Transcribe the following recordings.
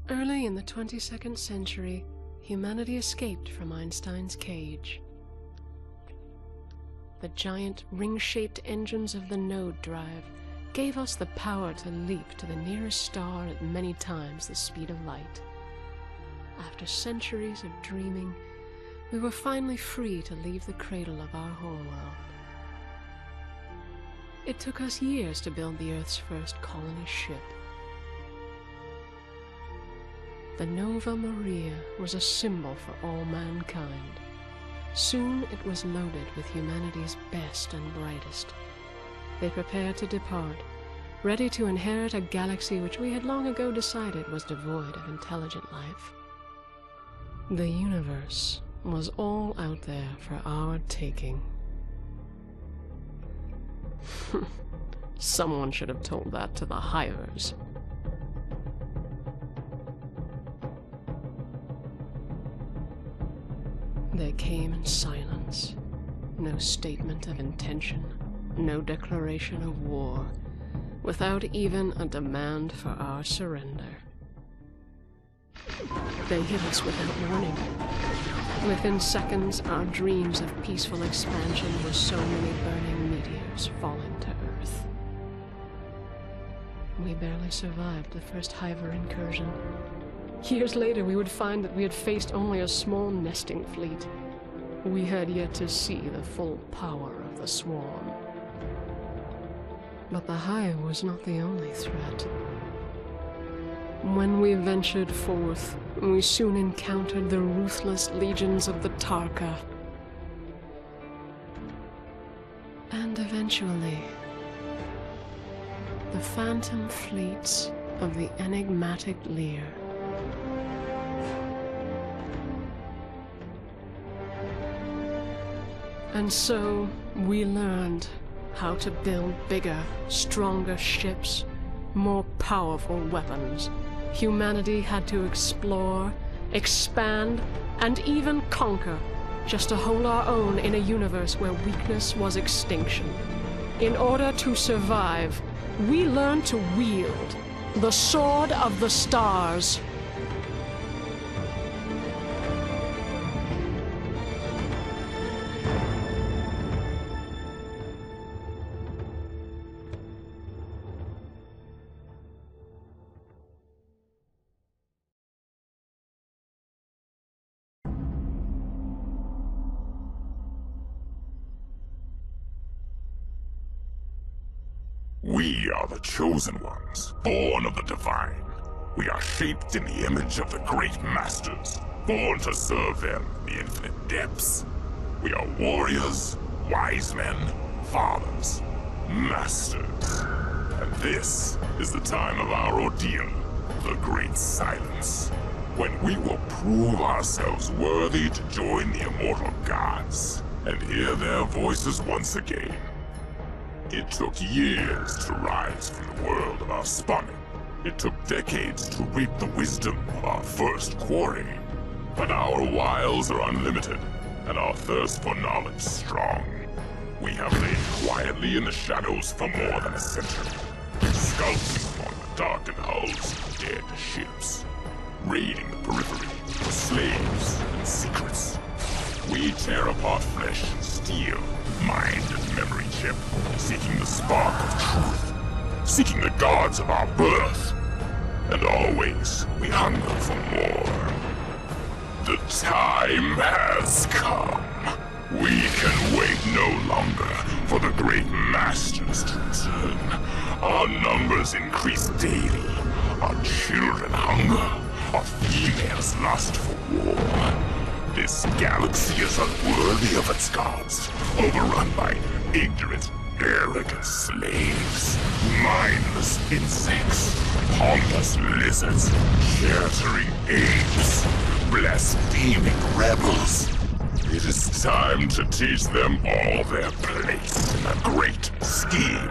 Early in the 22nd century, humanity escaped from Einstein's cage. The giant ring-shaped engines of the node drive gave us the power to leap to the nearest star at many times the speed of light. After centuries of dreaming, we were finally free to leave the cradle of our homeworld. It took us years to build the Earth's first colony ship. The Nova Maria was a symbol for all mankind. Soon it was loaded with humanity's best and brightest. They prepared to depart, ready to inherit a galaxy which we had long ago decided was devoid of intelligent life. The universe was all out there for our taking. Someone should have told that to the hivers. They came in silence. No statement of intention, no declaration of war, without even a demand for our surrender. They hit us without warning. Within seconds, our dreams of peaceful expansion were so many burning meteors falling to Earth. We barely survived the first hiver incursion. Years later, we would find that we had faced only a small nesting fleet. We had yet to see the full power of the swarm. But the hive was not the only threat. When we ventured forth, we soon encountered the ruthless legions of the Tarka. And eventually, the phantom fleets of the enigmatic Lear. And so, we learned how to build bigger, stronger ships, more powerful weapons. Humanity had to explore, expand, and even conquer, just to hold our own in a universe where weakness was extinction. In order to survive, we learned to wield the Sword of the Stars. We are the chosen ones, born of the divine. We are shaped in the image of the great masters, born to serve them in the infinite depths. We are warriors, wise men, fathers, masters. And this is the time of our ordeal, the Great Silence, when we will prove ourselves worthy to join the immortal gods and hear their voices once again. It took years to rise from the world of our spawning. It took decades to reap the wisdom of our first quarry. But our wiles are unlimited, and our thirst for knowledge strong. We have lain quietly in the shadows for more than a century, skulking among the darkened hulls of dead ships, raiding the periphery for slaves and secrets. We tear apart flesh and steel, mind and memory chip, seeking the spark of truth, seeking the gods of our birth. And always, we hunger for more. The time has come. We can wait no longer for the great masters to return. Our numbers increase daily. Our children hunger. Our females lust for war. This galaxy is unworthy of its gods, overrun by ignorant, arrogant slaves, mindless insects, harmless lizards, shattering apes, blaspheming rebels. It is time to teach them all their place in the great scheme.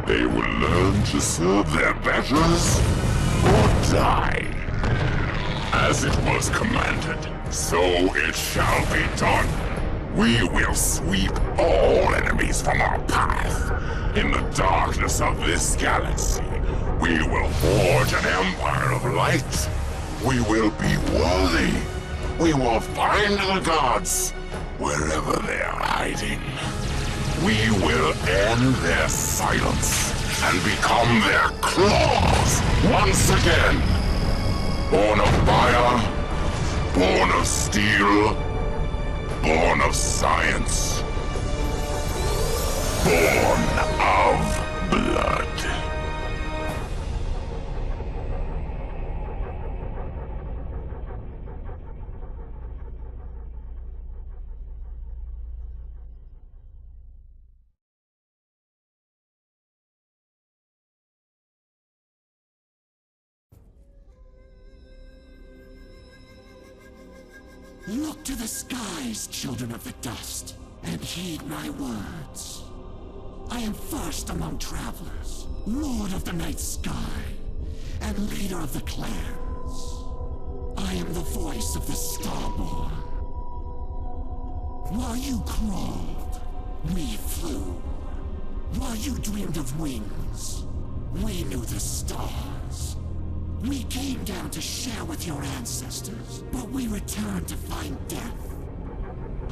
They will learn to serve their betters or die. As it was commanded, so it shall be done. We will sweep all enemies from our path. In the darkness of this galaxy, we will forge an empire of light. We will be worthy. We will find the gods wherever they're hiding. We will end their silence and become their claws once again. Born of fire, born of steel, born of science, born of blood. Look to the skies, children of the dust, and heed my words. I am first among travelers, lord of the night sky, and leader of the clans. I am the voice of the starborn. While you crawled, we flew. While you dreamed of wings, we knew the stars. We came down to share with your ancestors, but we returned to find death.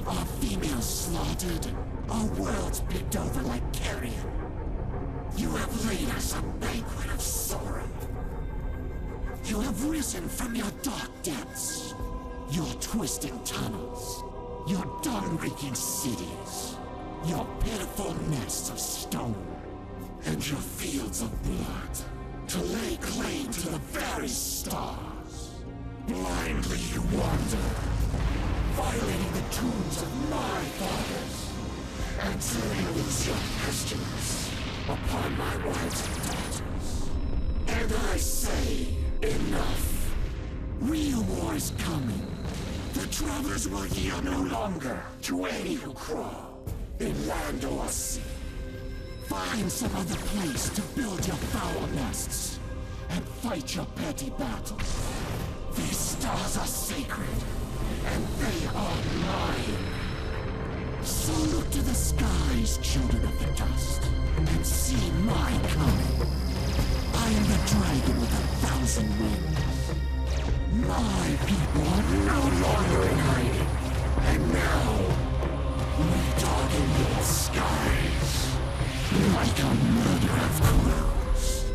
Our females slaughtered, our worlds picked over like carrion. You have laid us a banquet of sorrow. You have risen from your dark depths, your twisting tunnels, your dawn-reeking cities, your pitiful nests of stone, and your fields of blood, to lay claim to the very stars. Blindly you wander, violating the tombs of my fathers, until you lose your pestilence upon my wives and daughters. And I say, enough. Real war is coming. The travelers will yield no longer to any who crawl, in land or sea. Find some other place to build your foul nests, and fight your petty battles. These stars are sacred, and they are mine. So look to the skies, children of the dust, and see my coming. I am the dragon with 1,000 wings. My people are no longer in hiding, and now we darken your skies. Like a murder of crows.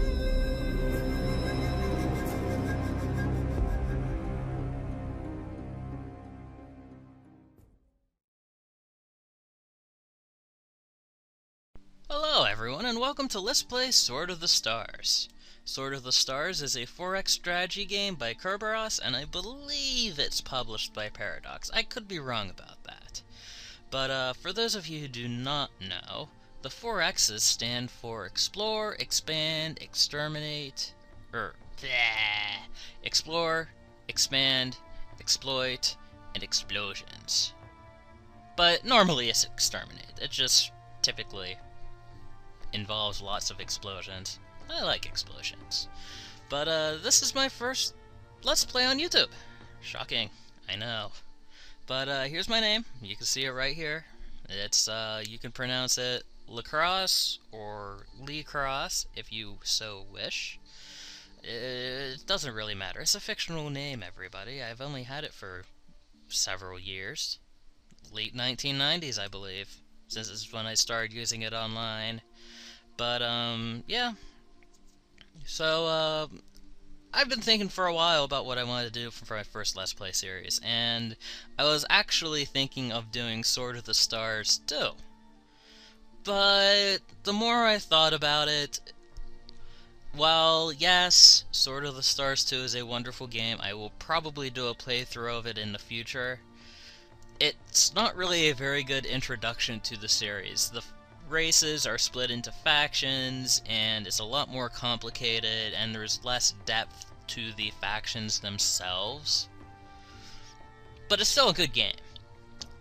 Hello everyone, and welcome to Let's Play Sword of the Stars. Sword of the Stars is a 4X strategy game by Kerberos, and I believe it's published by Paradox. I could be wrong about that. But for those of you who do not know, the 4 X's stand for Explore, Expand, Exterminate, Explore, Expand, Exploit, and Explosions. But normally it's Exterminate. It just typically involves lots of explosions. I like explosions. But this is my first Let's Play on YouTube. Shocking, I know. But here's my name. You can see it right here. It's, you can pronounce it Leecros or Leecros if you so wish. It doesn't really matter. It's a fictional name, everybody. I've only had it for several years. Late 1990s, I believe. Since this is when I started using it online. But, yeah. So, I've been thinking for a while about what I wanted to do for my first Let's Play series. And I was actually thinking of doing Sword of the Stars 2. But the more I thought about it, while yes, Sword of the Stars 2 is a wonderful game, I will probably do a playthrough of it in the future. It's not really a very good introduction to the series. The races are split into factions, and it's a lot more complicated, and there's less depth to the factions themselves. But it's still a good game,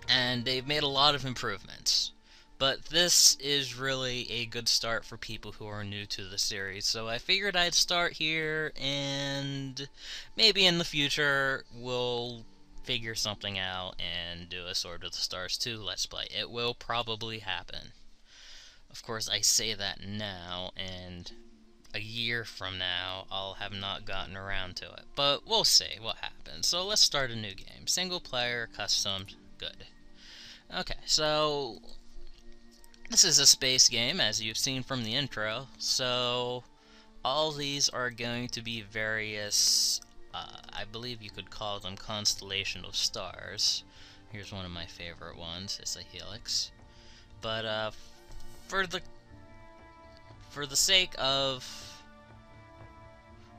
and they've made a lot of improvements. But this is really a good start for people who are new to the series, so I figured I'd start here, and maybe in the future we'll figure something out and do a Sword of the Stars 2 Let's Play. It will probably happen. Of course, I say that now, and a year from now, I'll have not gotten around to it. But we'll see what happens. So let's start a new game. Single player, custom, good. Okay, so this is a space game, as you've seen from the intro. So all these are going to be various, I believe you could call them constellation of stars. Here's one of my favorite ones, it's a helix. But for the sake of,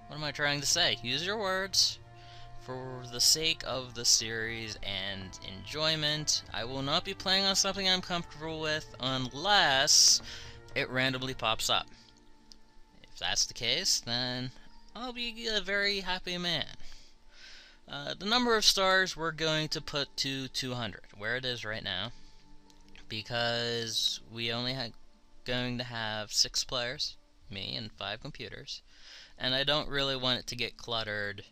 what am I trying to say? Use your words. For the sake of the series and enjoyment, I will not be playing on something I'm comfortable with unless it randomly pops up. If that's the case, then I'll be a very happy man. The number of stars we're going to put to 200, where it is right now, because we only going to have 6 players, me and 5 computers, and I don't really want it to get cluttered.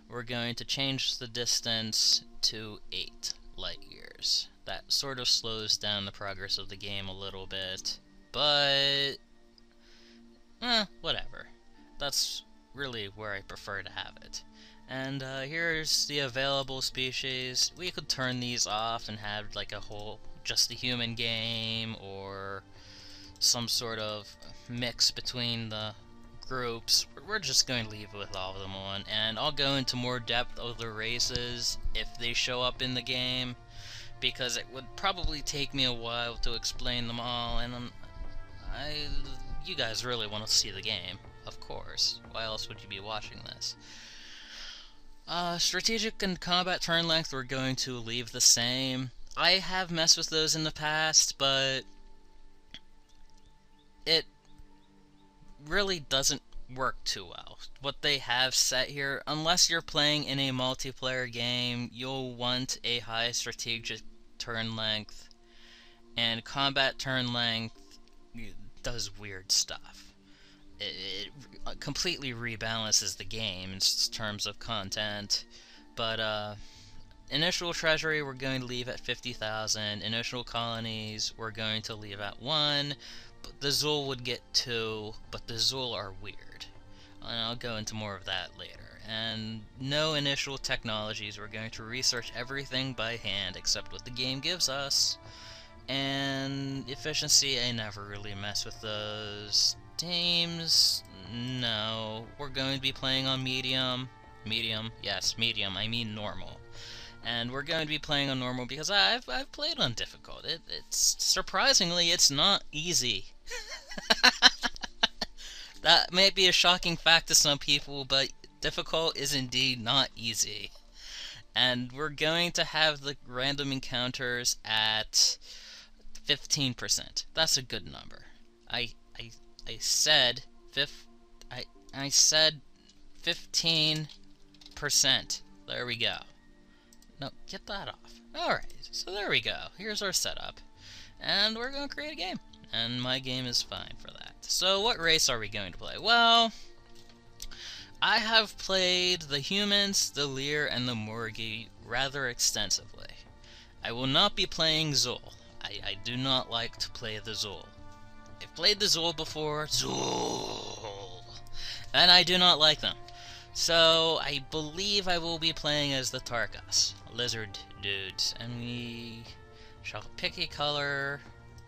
We're going to change the distance to 8 light years. That sort of slows down the progress of the game a little bit, but whatever. That's really where I prefer to have it. And here's the available species. We could turn these off and have like a whole just a human game, or some sort of mix between the groups. We're just going to leave with all of them on, and I'll go into more depth of the races if they show up in the game, because it would probably take me a while to explain them all, and you guys really want to see the game, of course. Why else would you be watching this? Strategic and combat turn length we're going to leave the same. I have messed with those in the past, but it really doesn't work too well. What they have set here, unless you're playing in a multiplayer game, you'll want a high strategic turn length, and combat turn length does weird stuff. It completely rebalances the game in terms of content, but initial treasury we're going to leave at 50,000, initial colonies we're going to leave at 1, but the Zool would get 2, but the Zool are weird, and I'll go into more of that later. And no initial technologies, we're going to research everything by hand except what the game gives us. And efficiency, I never really mess with those. Teams, no, we're going to be playing on medium, yes, medium, I mean normal. And we're going to be playing on normal because I've played on difficult. It's surprisingly, it's not easy. That may be a shocking fact to some people, but difficult is indeed not easy. And we're going to have the random encounters at 15%. That's a good number. I said 15%. There we go. No, get that off. Alright, so there we go. Here's our setup. And we're going to create a game. And my game is fine for that. So what race are we going to play? Well, I have played the humans, the Lear, and the Morgie rather extensively. I will not be playing Zool. I do not like to play the Zool. I've played the Zool before. Zool! And I do not like them. So, I believe I will be playing as the Tarkas, lizard dudes, and we shall pick a color,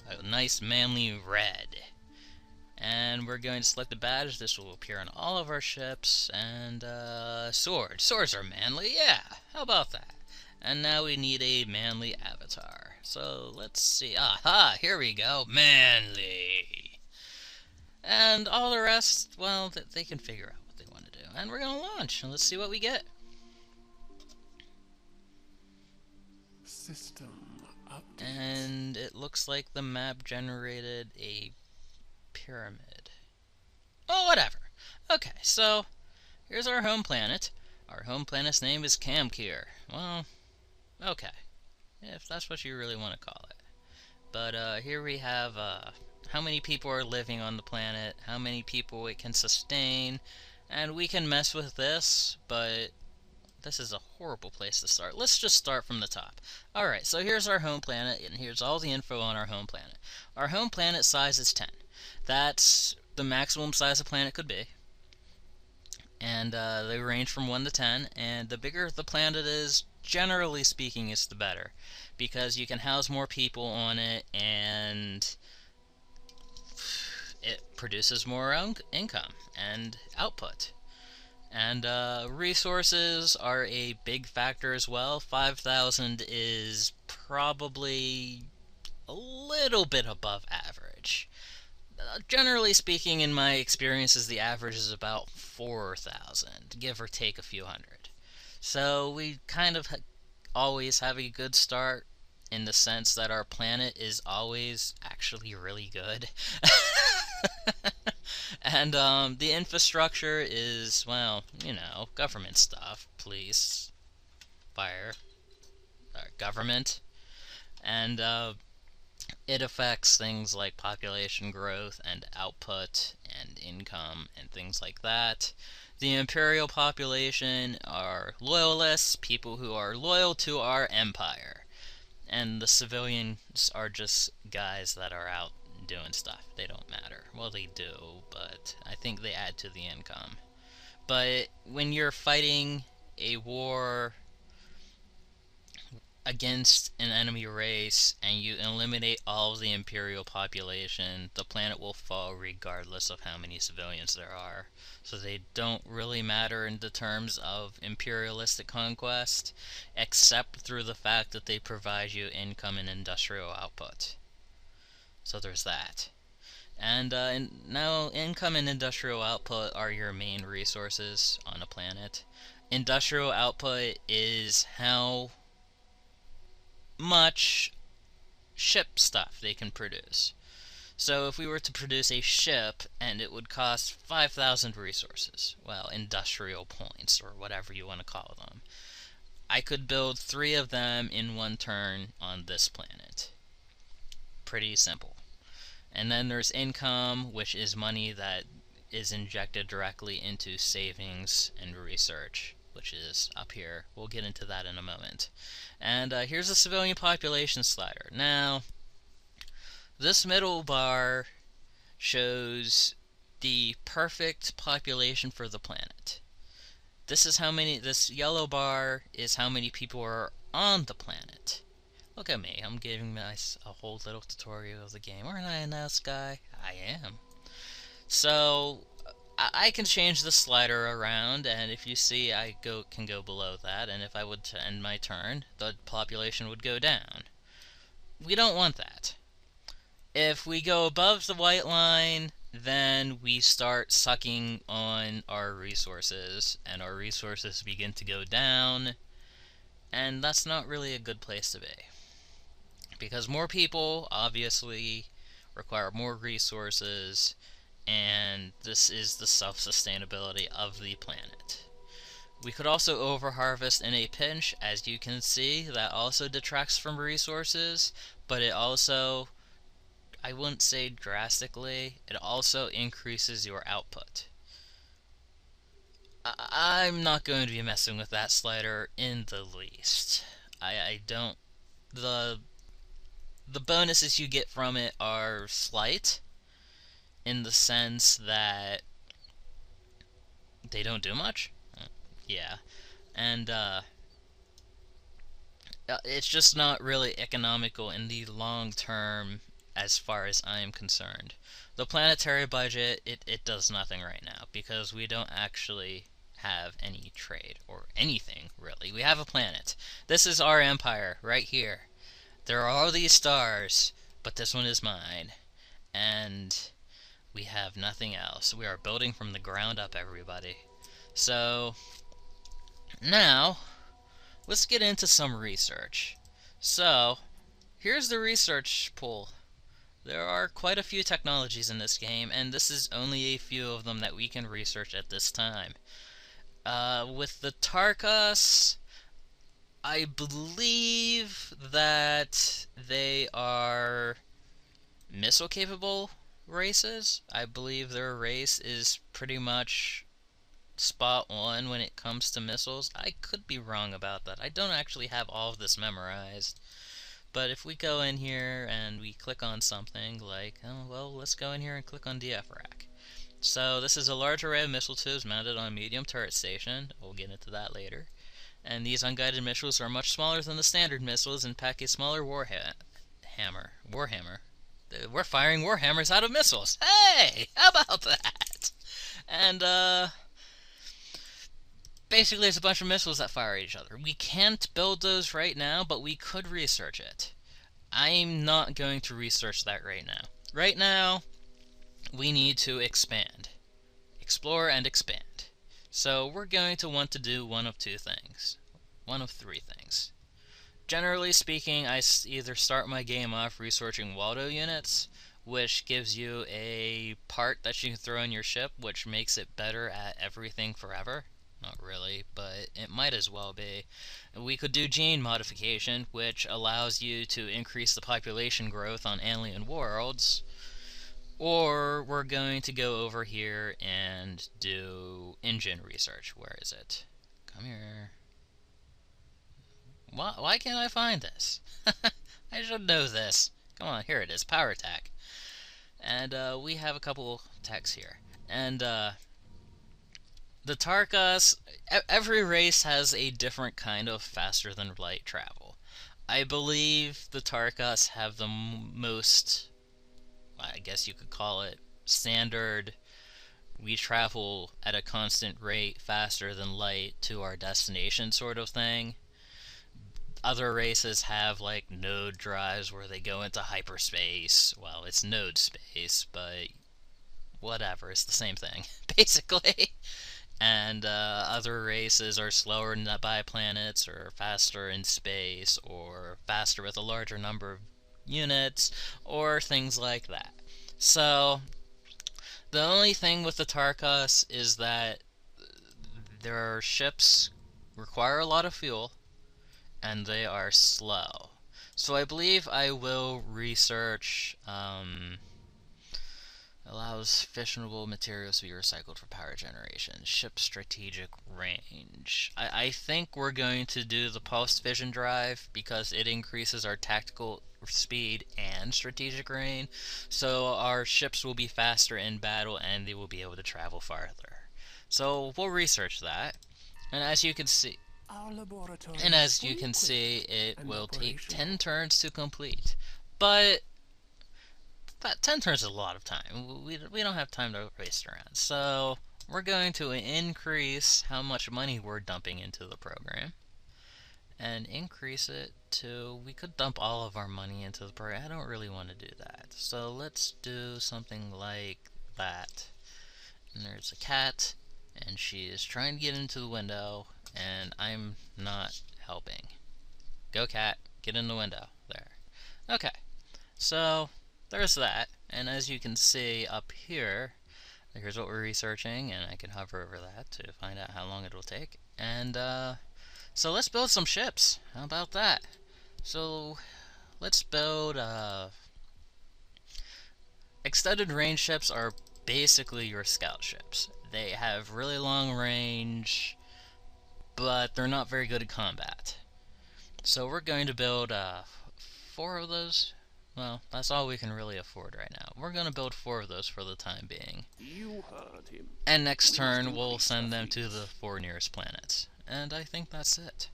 a nice manly red. And we're going to select a badge. This will appear on all of our ships, and swords. Swords are manly, yeah, how about that? And now we need a manly avatar. So, let's see, aha, here we go, manly. And all the rest, well, they can figure out what they want to do. And we're going to launch, and let's see what we get. System update. And it looks like the map generated a pyramid. Oh, whatever. Okay, so here's our home planet. Our home planet's name is Camkir. Well, okay, if that's what you really want to call it. But here we have how many people are living on the planet, how many people it can sustain, and we can mess with this, but this is a horrible place to start. Let's just start from the top. Alright, so here's our home planet, and here's all the info on our home planet. Our home planet size is 10. That's the maximum size a planet could be. And they range from 1 to 10, and the bigger the planet is, generally speaking, is the better, because you can house more people on it, and it produces more income and output. And resources are a big factor as well. 5,000 is probably a little bit above average. Generally speaking, in my experiences, the average is about 4,000, give or take a few hundred. So we kind of always have a good start, in the sense that our planet is always actually really good. And the infrastructure is, well, you know, government stuff. Police, fire, government. And it affects things like population growth and output and income and things like that. The imperial population are loyalists, people who are loyal to our empire. And the civilians are just guys that are out doing stuff. They don't matter. Well, they do, but I think they add to the income. But when you're fighting a war against an enemy race and you eliminate all of the imperial population, the planet will fall regardless of how many civilians there are. So they don't really matter in the terms of imperialistic conquest, except through the fact that they provide you income and industrial output. So there's that. And now income and industrial output are your main resources on a planet. Industrial output is how much ship stuff they can produce. So if we were to produce a ship and it would cost 5,000 resources, well, industrial points or whatever you want to call them, I could build 3 of them in 1 turn on this planet. Pretty simple. And then there's income, which is money that is injected directly into savings and research, which is up here. We'll get into that in a moment. And here's the civilian population slider. Now, this middle bar shows the perfect population for the planet. This yellow bar is how many people are on the planet. Look at me, I'm giving a whole little tutorial of the game. Aren't I a nice guy? I am. So, I can change the slider around, and if you see, I can go below that, and if I would end my turn, the population would go down. We don't want that. If we go above the white line, then we start sucking on our resources, and our resources begin to go down, and that's not really a good place to be. Because more people, obviously, require more resources, and this is the self-sustainability of the planet. We could also overharvest in a pinch. As you can see, that also detracts from resources, but it also, I wouldn't say drastically, it also increases your output. I'm not going to be messing with that slider in the least. I don't. The bonuses you get from it are slight, in the sense that they don't do much. Yeah. And it's just not really economical in the long term as far as I am concerned. The planetary budget, it does nothing right now, because we don't actually have any trade, or anything, really. We have a planet. This is our empire, right here. There are all these stars, but this one is mine. And we have nothing else. We are building from the ground up, everybody. So, now, let's get into some research. So, here's the research pool. There are quite a few technologies in this game, and this is only a few of them that we can research at this time. With the Tarkas, I believe that they are missile-capable races. I believe their race is pretty much spot on when it comes to missiles. I could be wrong about that. I don't actually have all of this memorized. But if we go in here and we click on something like, oh, well, let's go in here and click on DF rack. So this is a large array of missile tubes mounted on a medium turret station. We'll get into that later. And these unguided missiles are much smaller than the standard missiles and pack a smaller warhammer. We're firing warhammers out of missiles. Hey, how about that? And basically it's a bunch of missiles that fire at each other. We can't build those right now, but we could research it. I'm not going to research that right now. Right now, we need to expand. Explore and expand. So we're going to want to do one of two things. One of three things. Generally speaking, I either start my game off researching Waldo units, which gives you a part that you can throw in your ship, which makes it better at everything forever. Not really, but it might as well be. We could do gene modification, which allows you to increase the population growth on alien worlds. Or we're going to go over here and do engine research. Where is it? Come here. Why can't I find this? I should know this. Come on, here it is. Power attack. And we have a couple techs here. And the Tarkas, every race has a different kind of faster than light travel. I believe the Tarkas have the most, I guess you could call it, standard. We travel at a constant rate faster than light to our destination sort of thing. Other races have like node drives where they go into hyperspace. Well, it's node space, but whatever, it's the same thing, basically. And other races are slower by planets, or faster in space, or faster with a larger number of units, or things like that. So, the only thing with the Tarkas is that their ships require a lot of fuel, and they are slow. So I believe I will research, allows fissionable materials to be recycled for power generation. Ship strategic range. I think we're going to do the pulsed fission drive because it increases our tactical speed and strategic range. So our ships will be faster in battle and they will be able to travel farther. So we'll research that. And as you can see, it will take 10 turns to complete. But that 10 turns is a lot of time. We don't have time to waste around. So we're going to increase how much money we're dumping into the program. And increase it to, we could dump all of our money into the program. I don't really want to do that. So let's do something like that. And there's a cat, and she is trying to get into the window, and I'm not helping. Go cat, get in the window. There. Okay, so there's that, and as you can see up here, here's what we're researching, and I can hover over that to find out how long it'll take. And so let's build some ships. How about that? So let's build extended range ships are basically your scout ships. They have really long range, but they're not very good at combat. So we're going to build 4 of those. Well, that's all we can really afford right now. We're going to build 4 of those for the time being. You heard him. And next turn we'll send them to the 4 nearest planets. And I think that's it.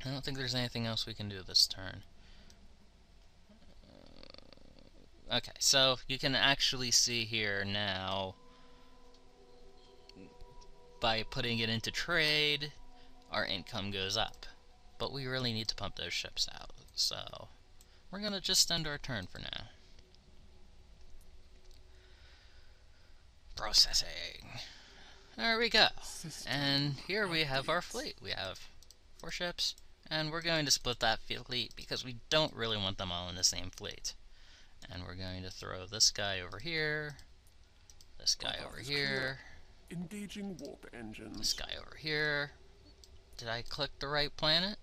I don't think there's anything else we can do this turn. Okay, so you can actually see here now, by putting it into trade, our income goes up. But we really need to pump those ships out, so we're gonna just end our turn for now. Processing. There we go. And here we have our fleet. We have 4 ships, and we're going to split that fleet because we don't really want them all in the same fleet. And we're going to throw this guy over here, this guy over here, Engaging warp engines. this guy over here. Did I click the right planet?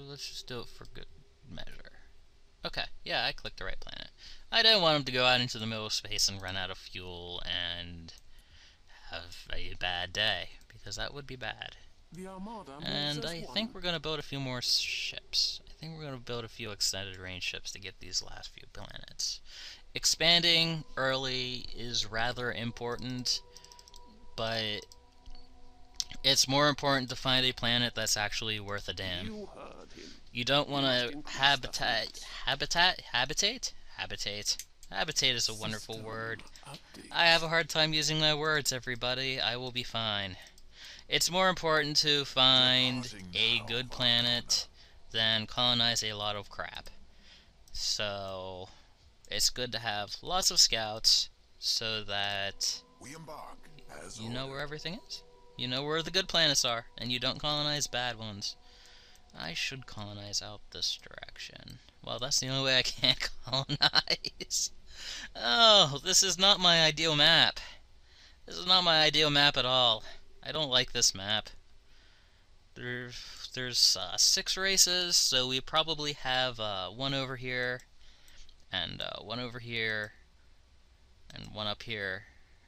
Let's just do it for good measure. Okay, yeah, I clicked the right planet. I didn't want him to go out into the middle of space and run out of fuel and have a bad day, because that would be bad. The Armada And moves as I one. think we're going to build a few more ships. I think we're going to build a few extended range ships to get these last few planets. Expanding early is rather important, but it's more important to find a planet that's actually worth a damn. You heard him. You don't want to Habitate. Habitate is a wonderful word. Update. I have a hard time using my words, everybody. I will be fine. It's more important to find a good planet than colonize a lot of crap. So, it's good to have lots of scouts so that We embark as you know where everything is. You know where the good planets are, and you don't colonize bad ones. I should colonize out this direction. Well, that's the only way I can't colonize. Oh, this is not my ideal map. This is not my ideal map at all. I don't like this map. There's 6 races, so we probably have one over here, and one over here, and one up here,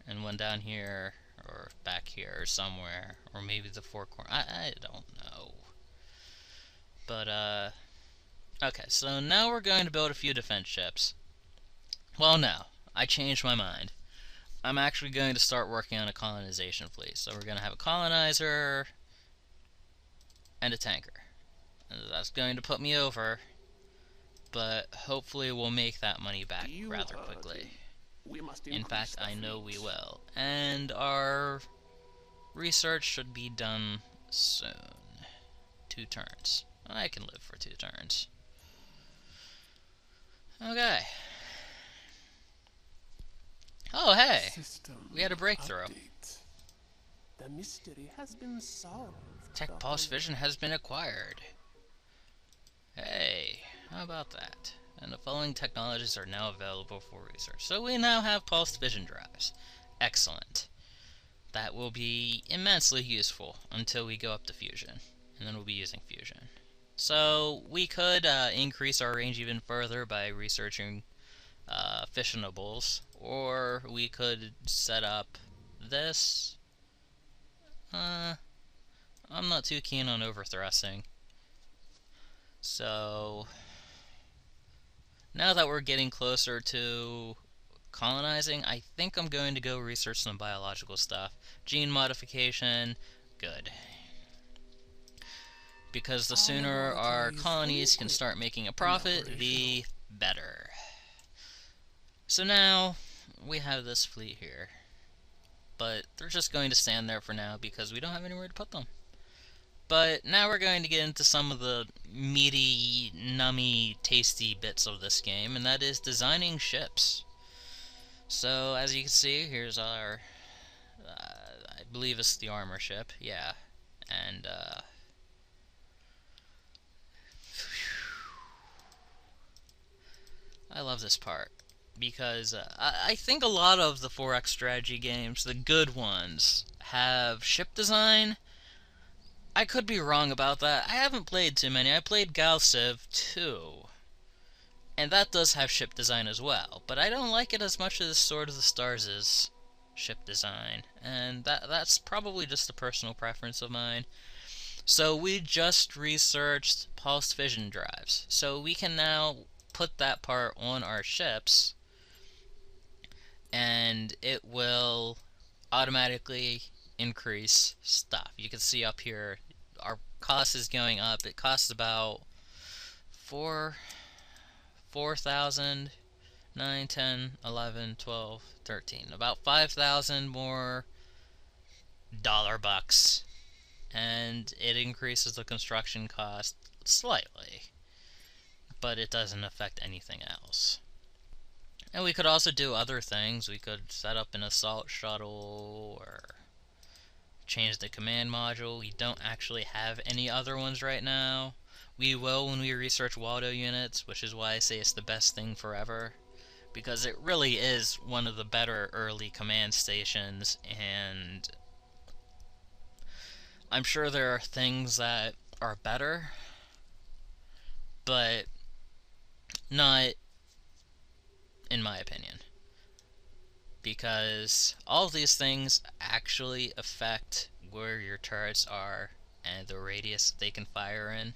and one down here, or back here, or somewhere, or maybe the 4 corners. I don't know. But, okay, so now we're going to build a few defense ships. Well, no, I changed my mind. I'm actually going to start working on a colonization fleet. So we're going to have a colonizer and a tanker. And that's going to put me over, but hopefully we'll make that money back You rather heard quickly. him. We must In increase fact, the I know we fleet. will. And our research should be done soon. 2 turns. I can live for 2 turns. Okay. Oh, hey! System We had a breakthrough. update. The mystery has been solved. Tech Pulse Vision has been acquired. Hey, how about that? And the following technologies are now available for research. So we now have pulsed vision drives. Excellent. That will be immensely useful until we go up to fusion. And then we'll be using fusion. So we could increase our range even further by researching fissionables. Or we could set up this. I'm not too keen on overthrusting. So now that we're getting closer to colonizing, I think I'm going to go research some biological stuff. Gene modification, good. Because the sooner our colonies can start making a profit, the better. So now we have this fleet here. But they're just going to stand there for now because we don't have anywhere to put them. But now we're going to get into some of the meaty, nummy, tasty bits of this game, and that is designing ships. So, as you can see, here's our, I believe it's the armor ship, yeah. And, I love this part. Because I think a lot of the 4X strategy games, the good ones, have ship design. I could be wrong about that. I haven't played too many. I played Galaxies 2, and that does have ship design as well. But I don't like it as much as Sword of the Stars' ship design, and that's probably just a personal preference of mine. So we just researched pulsed fission drives, so we can now put that part on our ships, and it will automatically increase stuff. You can see up here our cost is going up. It costs about 4,000, 9, 10, 11, 12, 13. About 5,000 more $bucks. And it increases the construction cost slightly, but it doesn't affect anything else. And we could also do other things. We could set up an assault shuttle, or change the command module. We don't actually have any other ones right now. We will when we research Waldo units, which is why I say it's the best thing forever. Because it really is one of the better early command stations, and I'm sure there are things that are better, but not in my opinion, because all of these things actually affect where your turrets are and the radius they can fire in.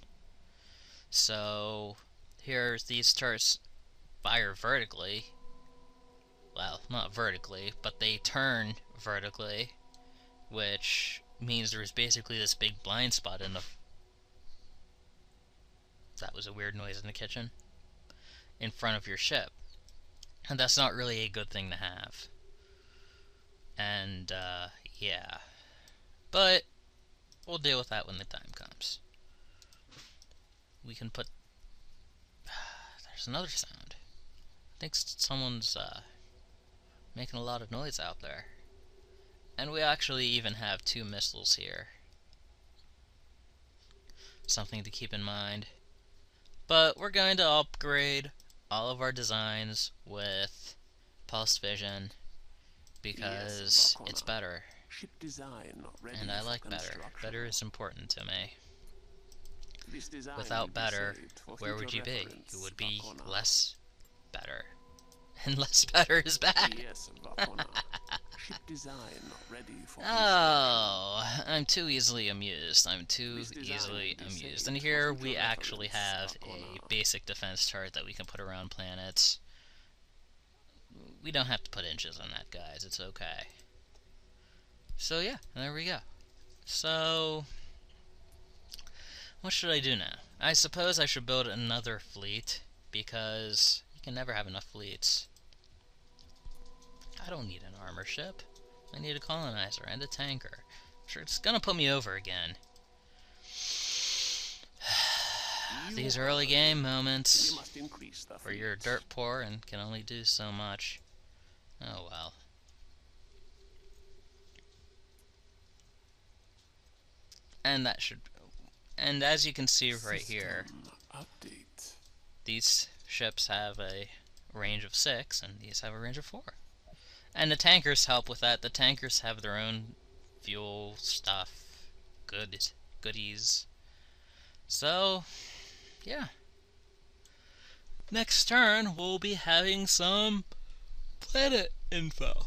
So here these turrets fire vertically. Well, not vertically, but they turn vertically, which means there's basically this big blind spot in the... That was a weird noise in the kitchen. In front of your ship. And that's not really a good thing to have. And, yeah. But we'll deal with that when the time comes. We can put... There's another sound. I think someone's, making a lot of noise out there. And we actually even have 2 missiles here. Something to keep in mind. But we're going to upgrade all of our designs with pulsed vision because it's better. Ship design not ready And I for like better. construction. Better is important to me. This design will Without be better, saved for where would future you be? reference, You would be Vacona. less better. And less better is bad. Yes, Vacona. Ship design not ready for Oh, I'm too easily amused. I'm too This design easily will be amused. saved And for here future we actually reference, have a Vacona. basic defense turret that we can put around planets. We don't have to put inches on that, guys. It's okay. So yeah, there we go. So, what should I do now? I suppose I should build another fleet, because you can never have enough fleets. I don't need an armor ship. I need a colonizer and a tanker. Sure, it's gonna put me over again. These early game We moments must increase the where you're fleet. dirt poor and can only do so much. Oh well. And that should... And as you can see right here, System update. these ships have a range of 6, and these have a range of 4. And the tankers help with that. The tankers have their own fuel stuff, goodies. So, yeah. Next turn, we'll be having some planet info.